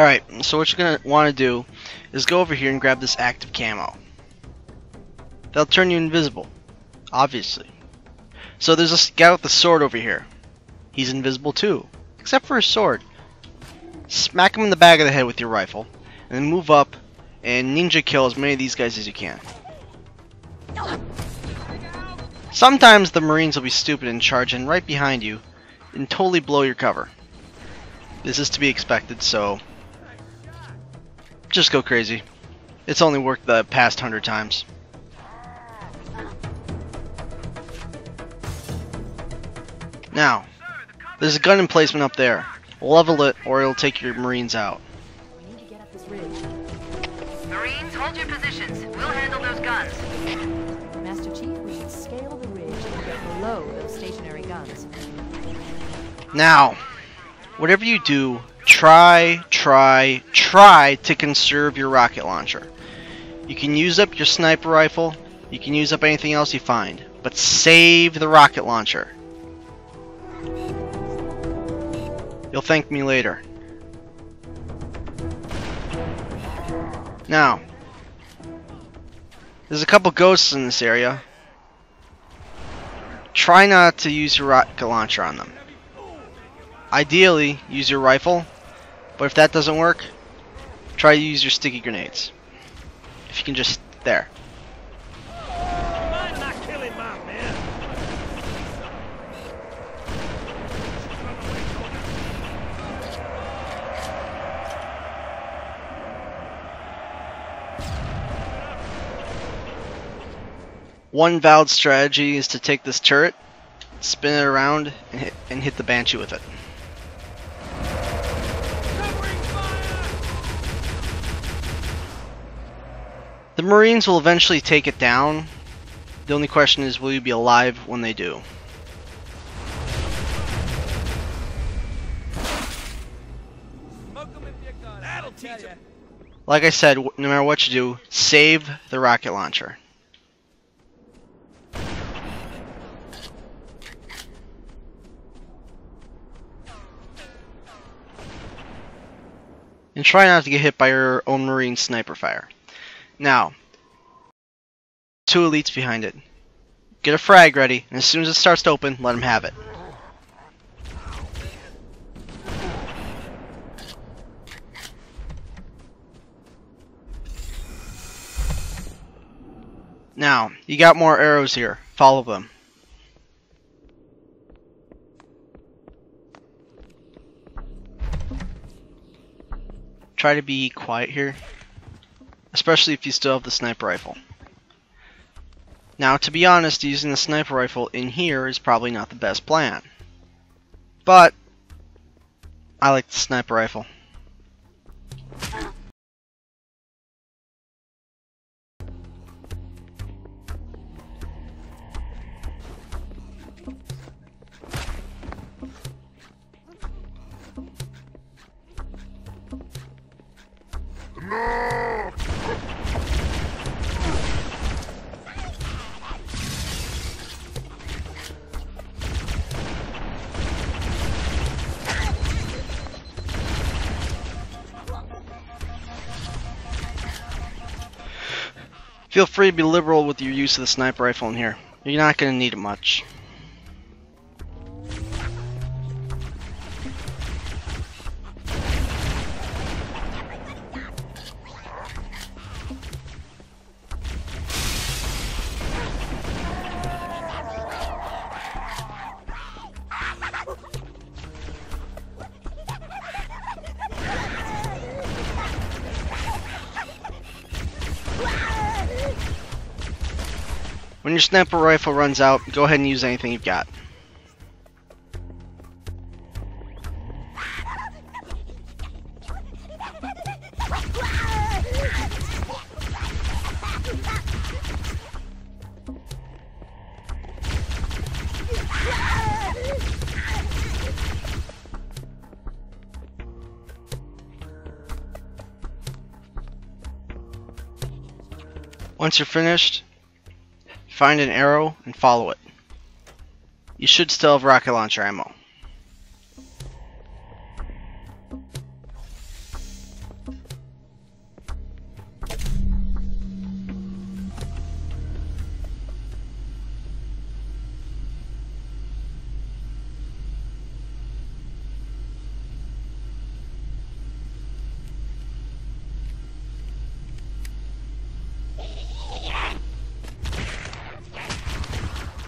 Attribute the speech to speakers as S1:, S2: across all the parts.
S1: Alright, so what you're going to want to do is go over here and grab this active camo. That'll turn you invisible, obviously. So there's a guy with the sword over here. He's invisible too, except for his sword. Smack him in the back of the head with your rifle, and then move up and ninja kill as many of these guys as you can. Sometimes the Marines will be stupid and charge in right behind you and totally blow your cover. This is to be expected, so just go crazy. It's only worked the past 100 times. Now, there's a gun emplacement up there. Level it or it'll take your Marines out.
S2: We need to get up this ridge. Marines, hold your positions. We'll handle those guns. Master Chief, we should scale the ridge and get below those stationary guns.
S1: Now, whatever you do, try to conserve your rocket launcher. You can use up your sniper rifle, you can use up anything else you find, but save the rocket launcher. You'll thank me later. Now, there's a couple ghosts in this area. Try not to use your rocket launcher on them. Ideally, use your rifle, but if that doesn't work, try to use your sticky grenades. If you can just... there. One valid strategy is to take this turret, spin it around, and hit the Banshee with it. The Marines will eventually take it down. The only question is, will you be alive when they do? Like I said, no matter what you do, save the rocket launcher. And try not to get hit by your own Marine sniper fire. Now, two elites behind it. Get a frag ready, and as soon as it starts to open, let them have it. Now, you got more arrows here. Follow them. Try to be quiet here, especially if you still have the sniper rifle. Now, to be honest, using the sniper rifle in here is probably not the best plan, but I like the sniper rifle. Feel free to be liberal with your use of the sniper rifle in here. You're not going to need it much. When your sniper rifle runs out, go ahead and use anything you've got. Once you're finished, find an arrow and follow it. You should still have rocket launcher ammo.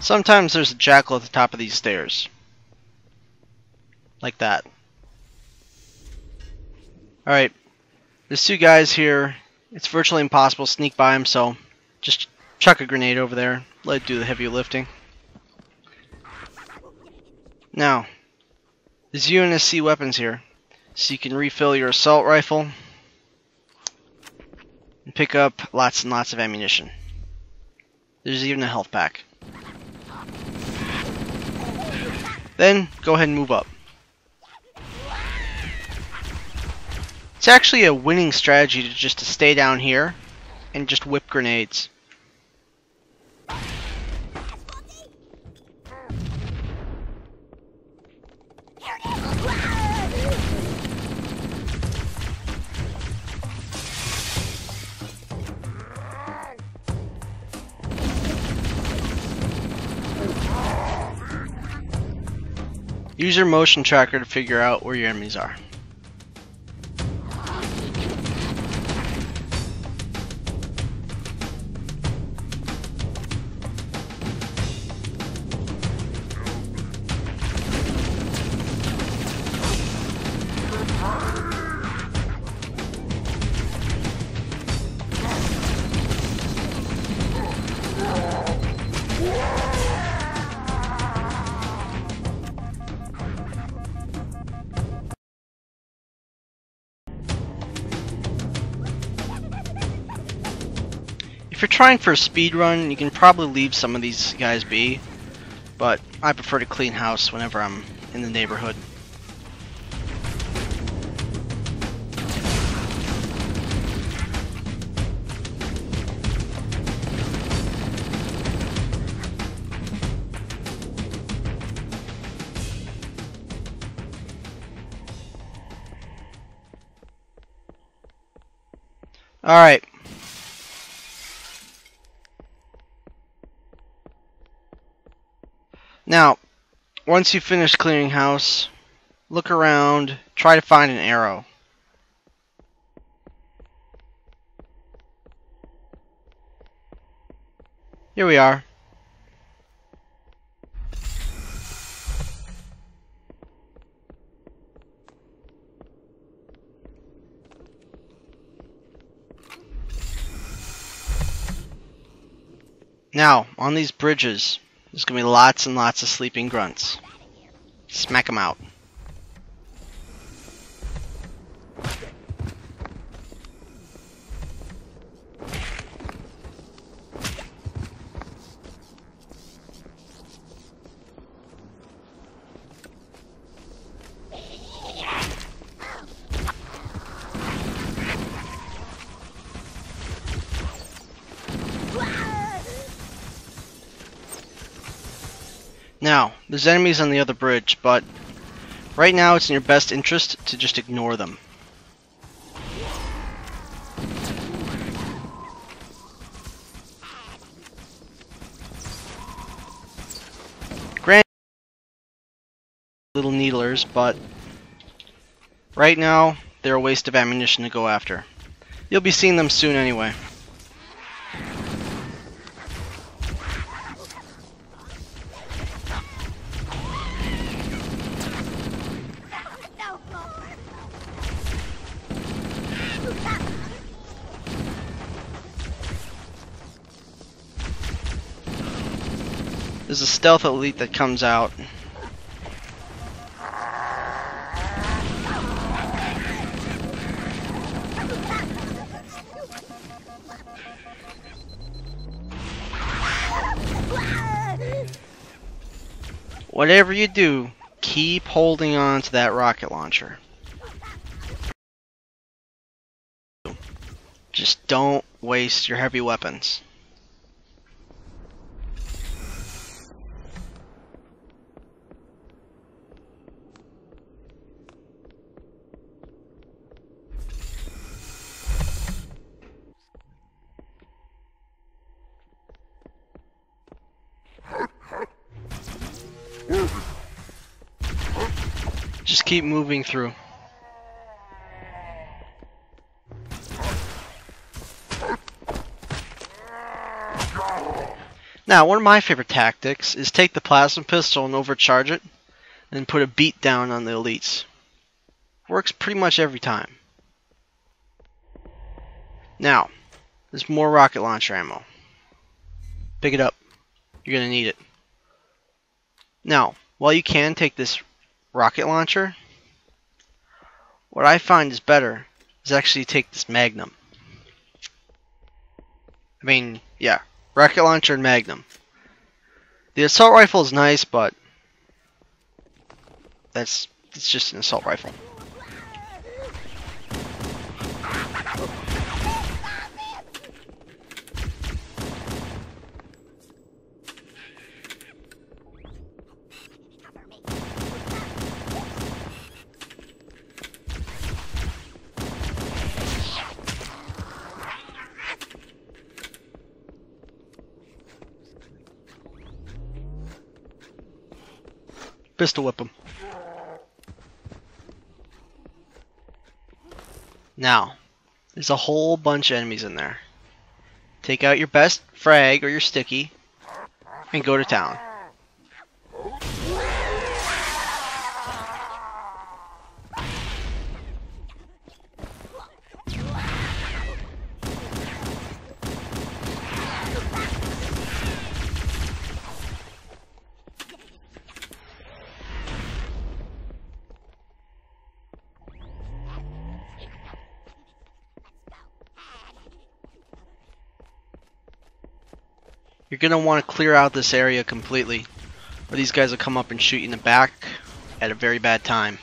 S1: Sometimes there's a jackal at the top of these stairs. Like that. Alright. There's two guys here. It's virtually impossible to sneak by them, so just chuck a grenade over there. Let it do the heavy lifting. Now, there's UNSC weapons here. So you can refill your assault rifle. And pick up lots and lots of ammunition. There's even a health pack. Then, go ahead and move up. It's actually a winning strategy to stay down here and just whip grenades. Use your motion tracker to figure out where your enemies are. If you're trying for a speed run, you can probably leave some of these guys be, but I prefer to clean house whenever I'm in the neighborhood. Alright. Now, once you finish clearing house, look around, try to find an arrow. Here we are. Now, on these bridges, there's going to be lots and lots of sleeping grunts. Smack them out. Now, there's enemies on the other bridge, but right now it's in your best interest to just ignore them. Granted, little needlers, but right now they're a waste of ammunition to go after. You'll be seeing them soon anyway. There's a stealth elite that comes out. Whatever you do, keep holding on to that rocket launcher. Just don't waste your heavy weapons. Just keep moving through. Now, one of my favorite tactics is take the plasma pistol and overcharge it, and then put a beat down on the elites. Works pretty much every time. Now, there's more rocket launcher ammo. Pick it up. You're going to need it. Now, while you can take this rocket launcher, what I find is better is actually take this Magnum. I mean, yeah, rocket launcher and Magnum. The assault rifle is nice, but it's just an assault rifle. Pistol whip him. Now, there's a whole bunch of enemies in there. Take out your best frag or your sticky and go to town. You're going to want to clear out this area completely, or these guys will come up and shoot you in the back at a very bad time.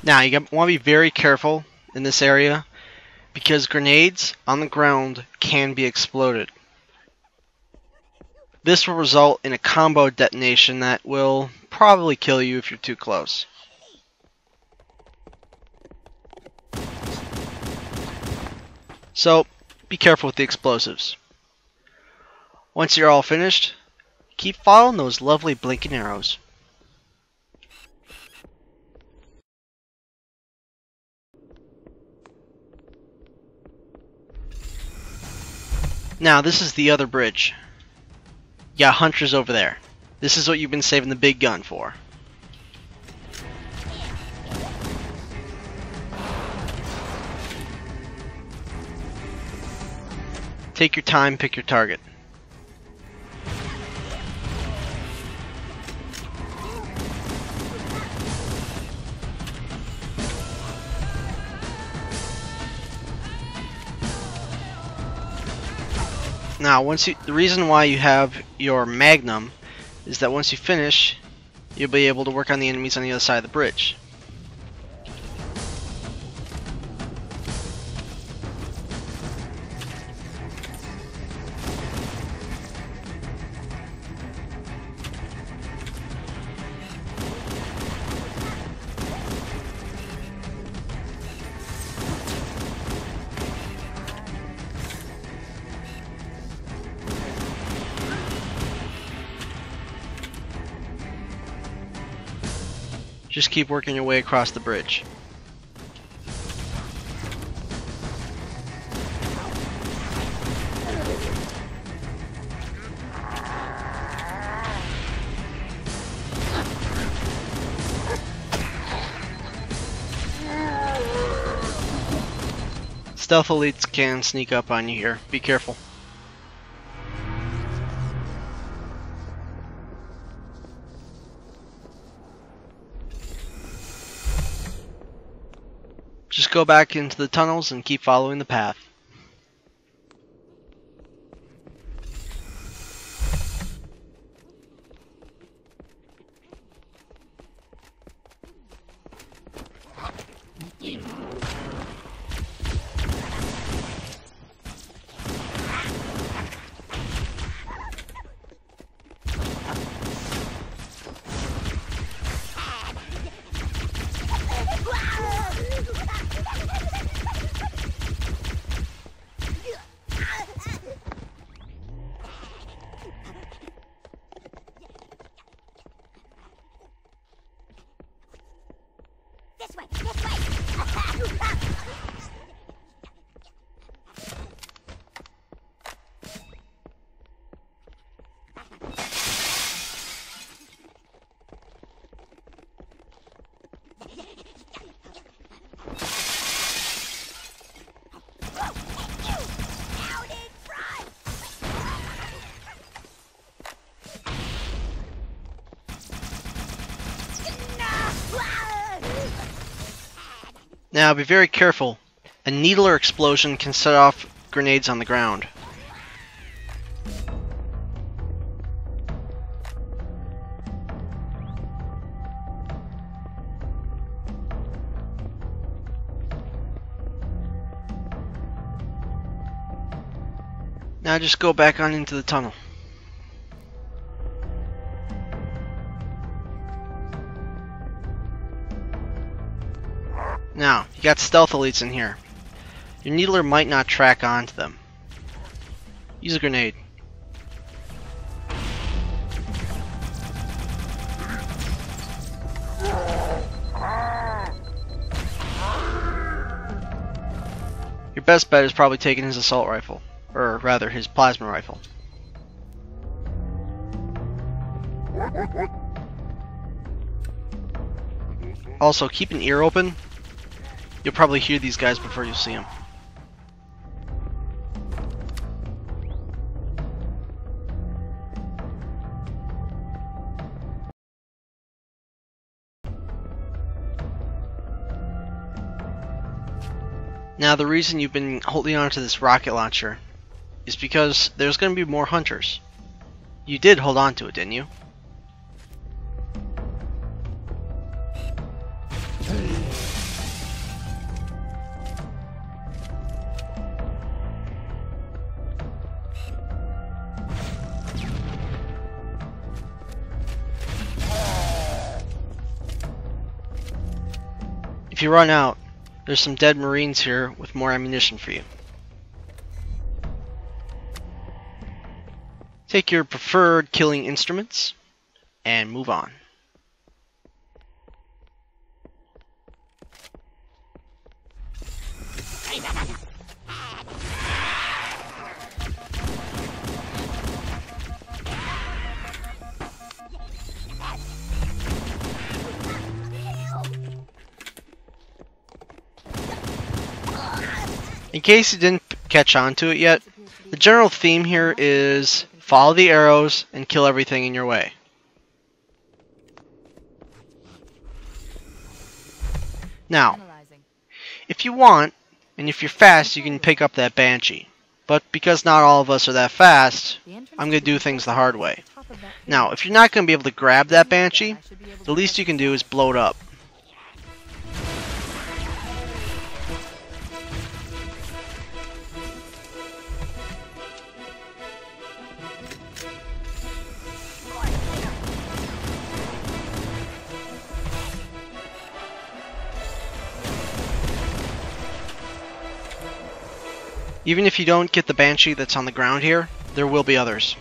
S1: Now, you want to be very careful in this area, because grenades on the ground can be exploded. This will result in a combo detonation that will probably kill you if you're too close. So, be careful with the explosives. Once you're all finished, keep following those lovely blinking arrows. Now, this is the other bridge. You got hunters over there. This is what you've been saving the big gun for. Take your time, pick your target. Now, the reason why you have your Magnum is that once you finish, you'll be able to work on the enemies on the other side of the bridge. Just keep working your way across the bridge. Stealth elites can sneak up on you here. Be careful. Just go back into the tunnels and keep following the path. Now be very careful. A needler explosion can set off grenades on the ground. Now just go back on into the tunnel. Now, you got stealth elites in here. Your needler might not track onto them. Use a grenade. Your best bet is probably taking his assault rifle. Or rather, his plasma rifle. Also, keep an ear open. You'll probably hear these guys before you see them. Now, the reason you've been holding on to this rocket launcher is because there's going to be more hunters. You did hold on to it, didn't you? If you run out, there's some dead Marines here with more ammunition for you. Take your preferred killing instruments and move on. In case you didn't catch on to it yet, the general theme here is follow the arrows and kill everything in your way. Now, if you want, and if you're fast, you can pick up that Banshee. But because not all of us are that fast, I'm going to do things the hard way. Now, if you're not going to be able to grab that Banshee, the least you can do is blow it up. Even if you don't get the Banshee that's on the ground here, there will be others.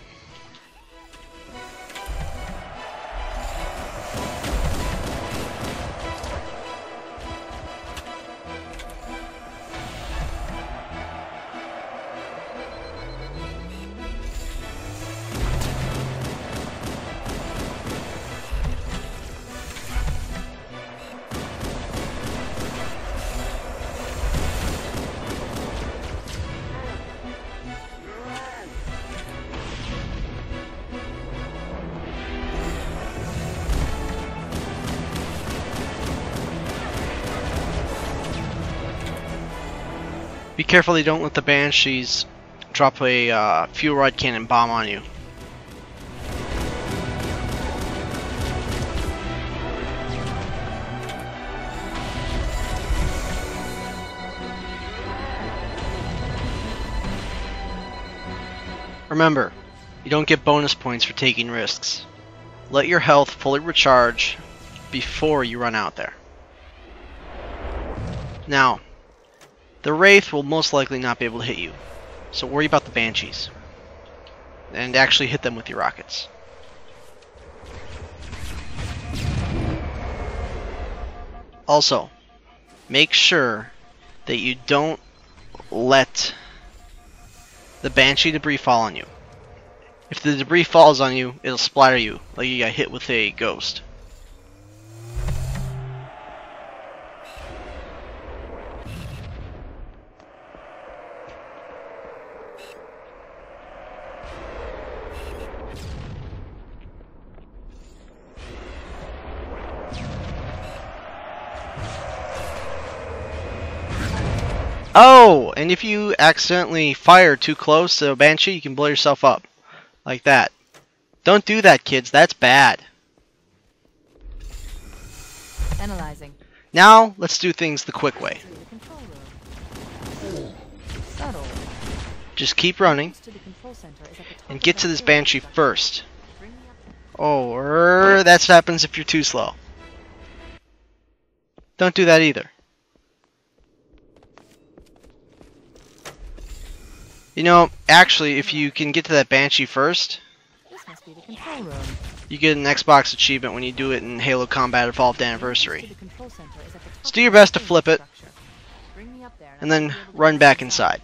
S1: Be careful they don't let the Banshees drop a fuel rod cannon bomb on you. Remember, you don't get bonus points for taking risks. Let your health fully recharge before you run out there. Now, the Wraith will most likely not be able to hit you, so worry about the Banshees. And actually hit them with your rockets. Also, make sure that you don't let the Banshee debris fall on you. If the debris falls on you, it'll splatter you like you got hit with a ghost. Oh, and if you accidentally fire too close to a Banshee, you can blow yourself up. Like that. Don't do that, kids. That's bad.
S2: Analyzing.
S1: Now, let's do things the quick way.
S2: Subtle.
S1: Just keep running
S2: To the control center is at the top
S1: and
S2: of
S1: get
S2: that
S1: to this
S2: stairs
S1: Banshee
S2: structure.
S1: first.
S2: Bring me up.
S1: Or that happens if you're too slow. Don't do that either. You know, actually, if you can get to that Banshee first,
S2: This must be the control room.
S1: you get an Xbox achievement when you do it in Halo Combat Evolved
S2: To
S1: Anniversary.
S2: the control center is at the top
S1: So do
S2: of
S1: your
S2: that
S1: best to
S2: stairs
S1: flip it,
S2: structure. Bring me up there
S1: and
S2: I'll
S1: then
S2: be able to
S1: run
S2: get
S1: back inside.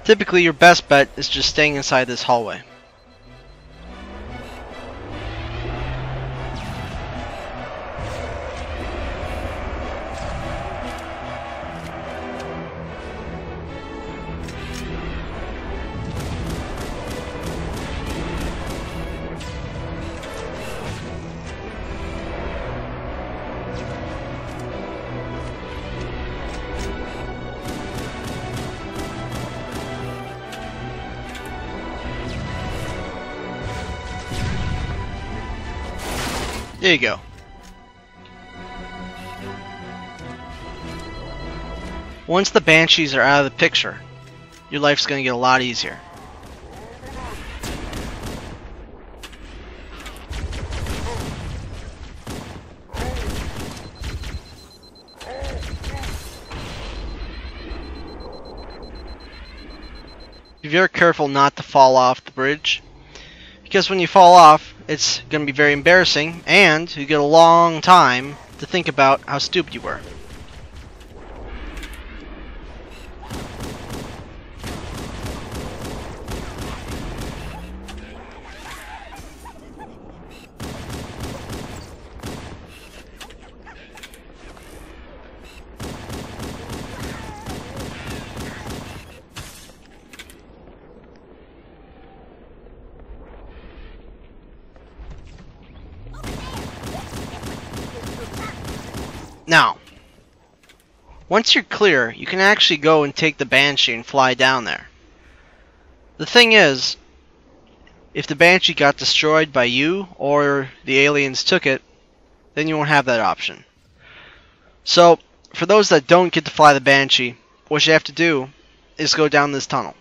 S1: Typically, your best bet is just staying inside this hallway. There you go. Once the Banshees are out of the picture, your life's going to get a lot easier. Be very careful not to fall off the bridge, because when you fall off, it's going to be very embarrassing, and you get a long time to think about how stupid you were. Now, once you're clear, you can actually go and take the Banshee and fly down there. The thing is, if the Banshee got destroyed by you or the aliens took it, then you won't have that option. So, for those that don't get to fly the Banshee, what you have to do is go down this tunnel.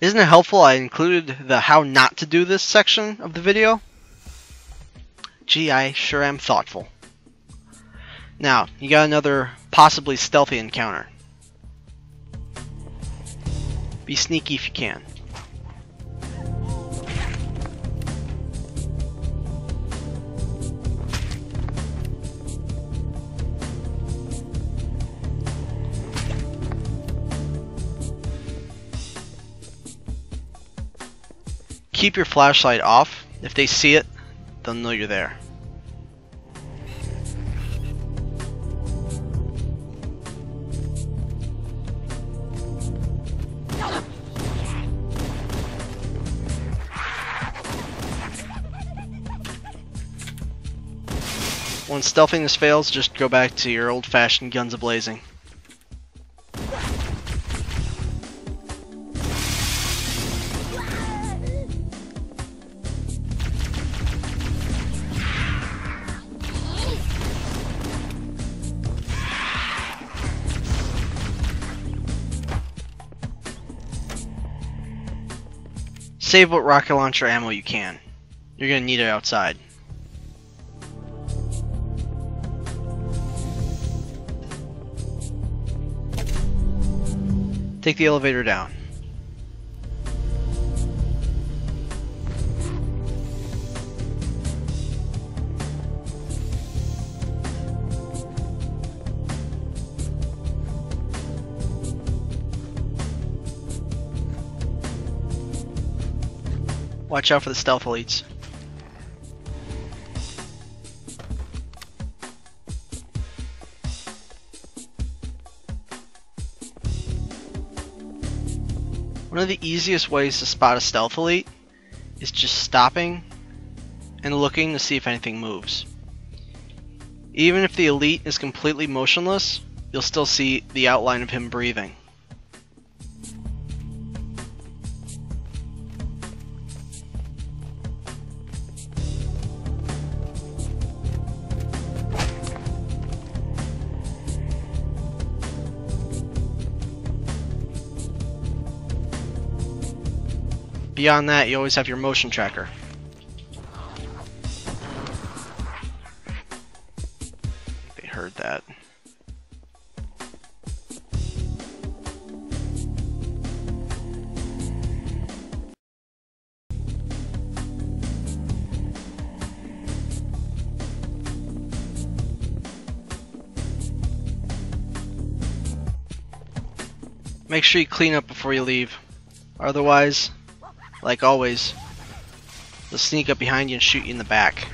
S1: Isn't it helpful I included the how not to do this section of the video? Gee, I sure am thoughtful. Now, you got another possibly stealthy encounter. Be sneaky if you can. Keep your flashlight off. If they see it, they'll know you're there. When stealthiness fails, just go back to your old-fashioned guns a-blazing. Save what rocket launcher ammo you can. You're gonna need it outside. Take the elevator down. Watch out for the stealth elites. One of the easiest ways to spot a stealth elite is just stopping and looking to see if anything moves. Even if the elite is completely motionless, you'll still see the outline of him breathing. Beyond that, you always have your motion tracker. They heard that. Make sure you clean up before you leave. Otherwise, like always, they'll sneak up behind you and shoot you in the back.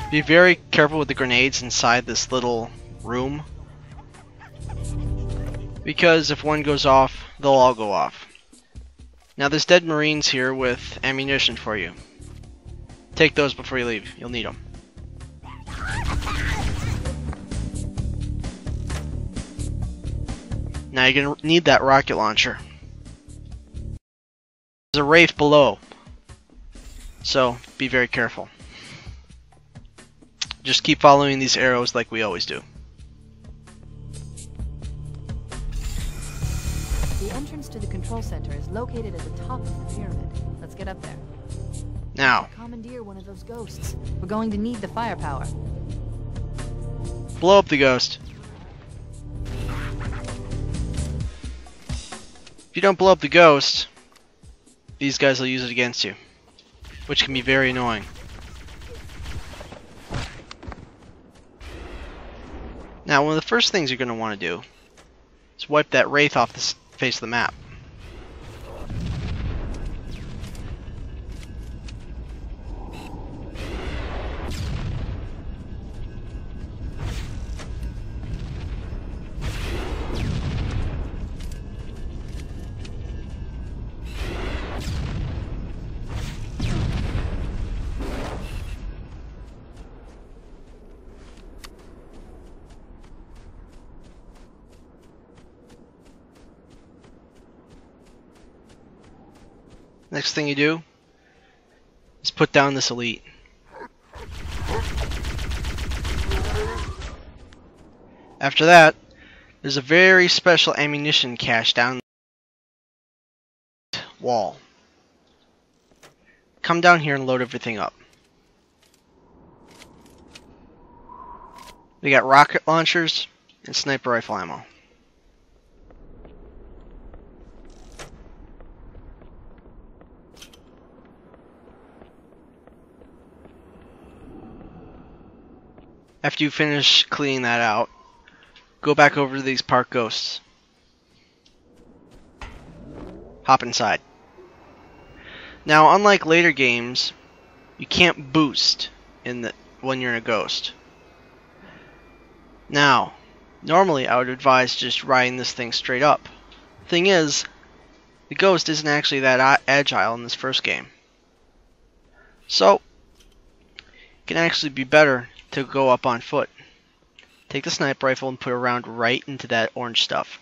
S1: Be very careful with the grenades inside this little room, because if one goes off, they'll all go off. Now there's dead Marines here with ammunition for you. Take those before you leave, you'll need them. Now you're going to need that rocket launcher. There's a wraith below, so be very careful. Just keep following these arrows like we always do.
S2: The entrance to the control center is located at the top of the pyramid. Let's get up there.
S1: Now,
S2: Commandeer one of those ghosts. We're going to need the firepower.
S1: blow up the ghost. If you don't blow up the ghost, these guys will use it against you, which can be very annoying. Now, one of the first things you're going to want to do is wipe that wraith off the face of the map. Next thing you do is put down this elite. After that, there's a very special ammunition cache down the wall. Come down here and load everything up. We got rocket launchers and sniper rifle ammo. After you finish cleaning that out, go back over to these park ghosts. Hop inside. Now, unlike later games, you can't boost when you're in a ghost. Now, normally I would advise just riding this thing straight up. Thing is, the ghost isn't actually that agile in this first game. So, it can actually be better to go up on foot. Take the sniper rifle and put a round right into that orange stuff.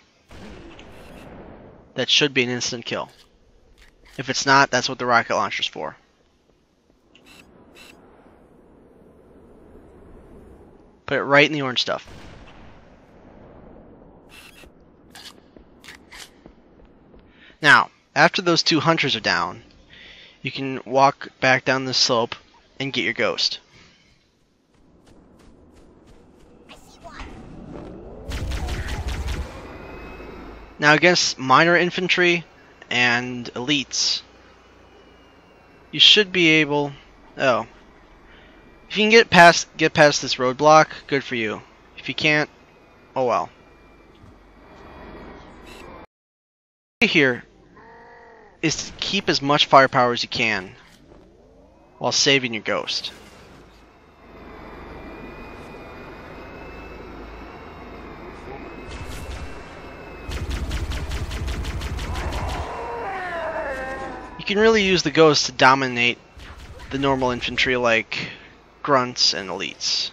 S1: That should be an instant kill. If it's not, that's what the rocket launcher's for. Put it right in the orange stuff. Now, after those two hunters are down, you can walk back down the slope and get your ghost. Now against minor infantry and elites, you should be able... Oh. If you can get past this roadblock, good for you. If you can't, oh well. Here is to keep as much firepower as you can while saving your ghost. You can really use the ghost to dominate the normal infantry like grunts and elites.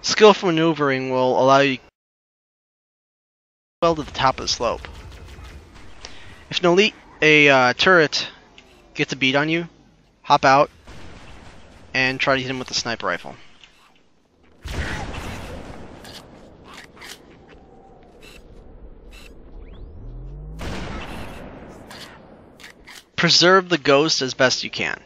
S1: Skillful maneuvering will allow you well to the top of the slope. If an elite, turret gets a beat on you, hop out and try to hit him with a sniper rifle. Preserve the ghost as best you can.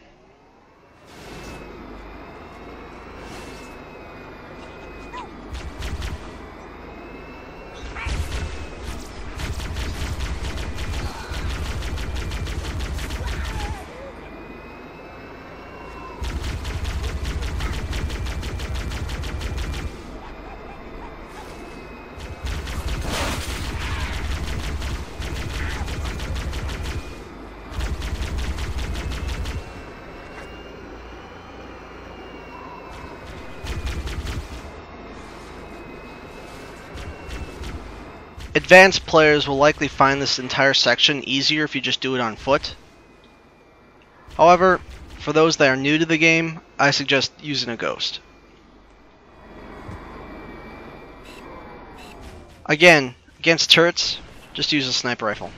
S1: Advanced players will likely find this entire section easier if you just do it on foot. However, for those that are new to the game, I suggest using a ghost. Again, against turrets, just use a sniper rifle.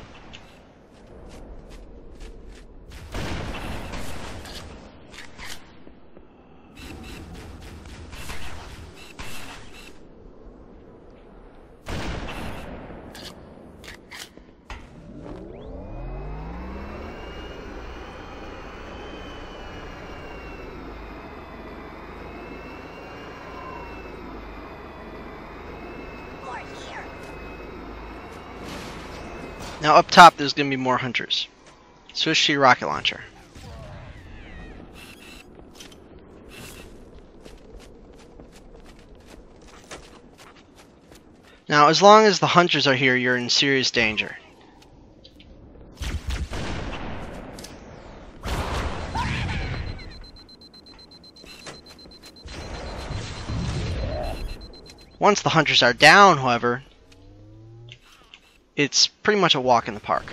S1: Now up top there's going to be more hunters. Switch to your rocket launcher. Now as long as the hunters are here, you're in serious danger. Once the hunters are down, however, it's pretty much a walk in the park.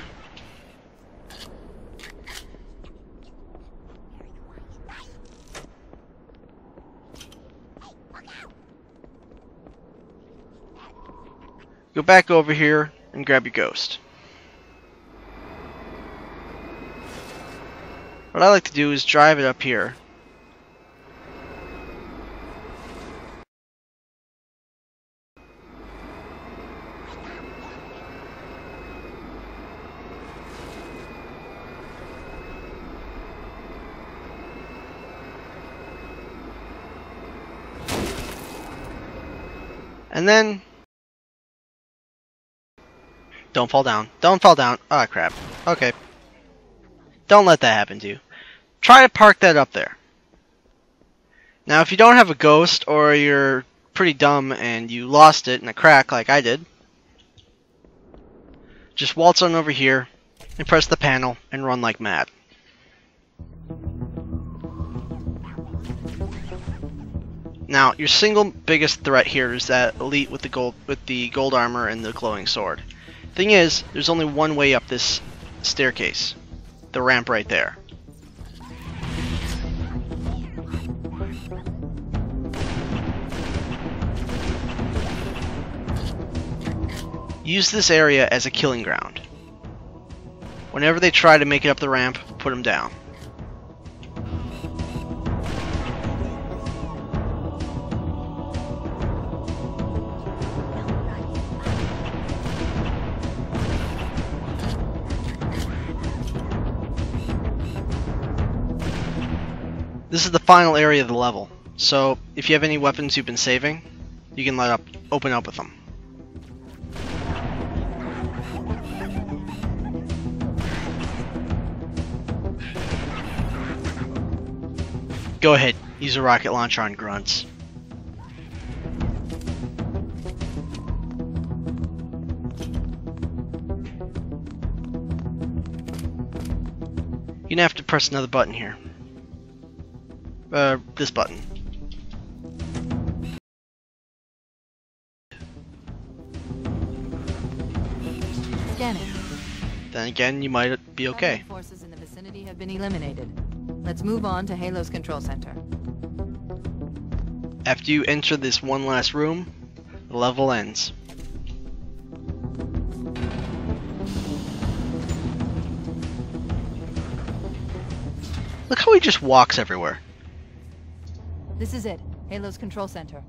S1: Go back over here and grab your ghost. What I like to do is drive it up here. And then, don't fall down. Don't fall down. Oh crap. Okay. Don't let that happen to you. Try to park that up there. Now if you don't have a ghost, or you're pretty dumb and you lost it in a crack like I did, just waltz on over here and press the panel and run like mad. Now, your single biggest threat here is that elite with the gold armor and the glowing sword. Thing is, there's only one way up this staircase. The ramp right there. Use this area as a killing ground. Whenever they try to make it up the ramp, put them down. This is the final area of the level. So, if you have any weapons you've been saving, you can open up with them. Go ahead, use a rocket launcher on grunts. You're gonna have to press another button here. This button.
S2: Scanning.
S1: Then again, you might be okay.
S2: Allied forces in the vicinity have been eliminated. Let's move on to Halo's control center.
S1: After you enter this one last room, the level ends. Look how he just walks everywhere.
S2: This is it. Halo's control center.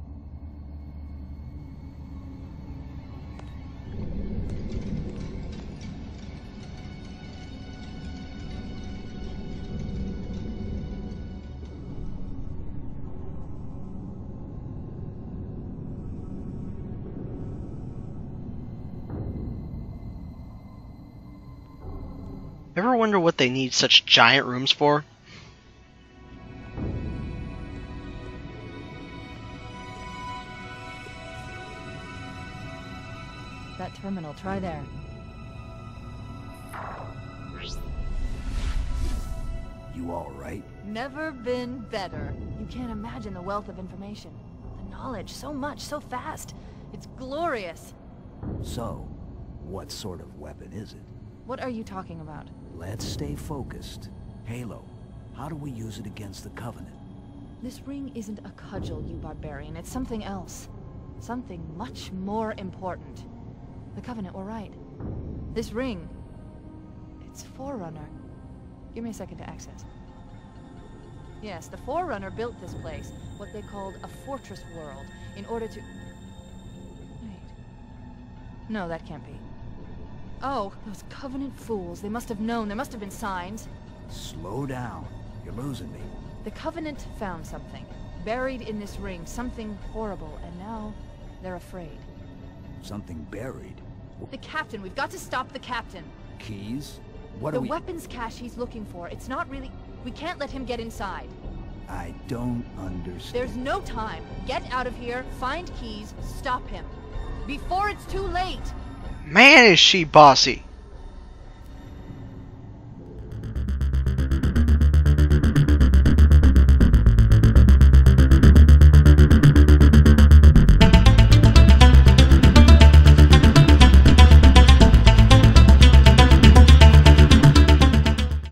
S1: Ever wonder what they need such giant rooms for?
S2: That terminal, try there.
S3: You all right?
S2: Never been better. You can't imagine the wealth of information. The knowledge, so much, so fast. It's glorious.
S3: So, what sort of weapon is it?
S2: What are you talking about?
S3: Let's stay focused. Halo, how do we use it against the Covenant?
S2: This ring isn't a cudgel, you barbarian. It's something else. Something much more important. The Covenant were right. This ring... it's Forerunner. Give me a second to access. Yes, the Forerunner built this place, what they called a fortress world, in order to... Wait. No, that can't be. Oh, those Covenant fools. They must have known. There must have been signs.
S3: Slow down. You're losing me.
S2: The Covenant found something. Buried in this ring. Something horrible. And now, they're afraid.
S3: Something buried?
S2: The captain. We've got to stop the captain.
S3: Keys? What
S2: The
S3: are we...
S2: weapons cache he's looking for. It's not really... We can't let him get inside.
S3: I don't understand.
S2: There's no time. Get out of here. Find keys. Stop him. Before it's too late.
S1: Man, is she bossy.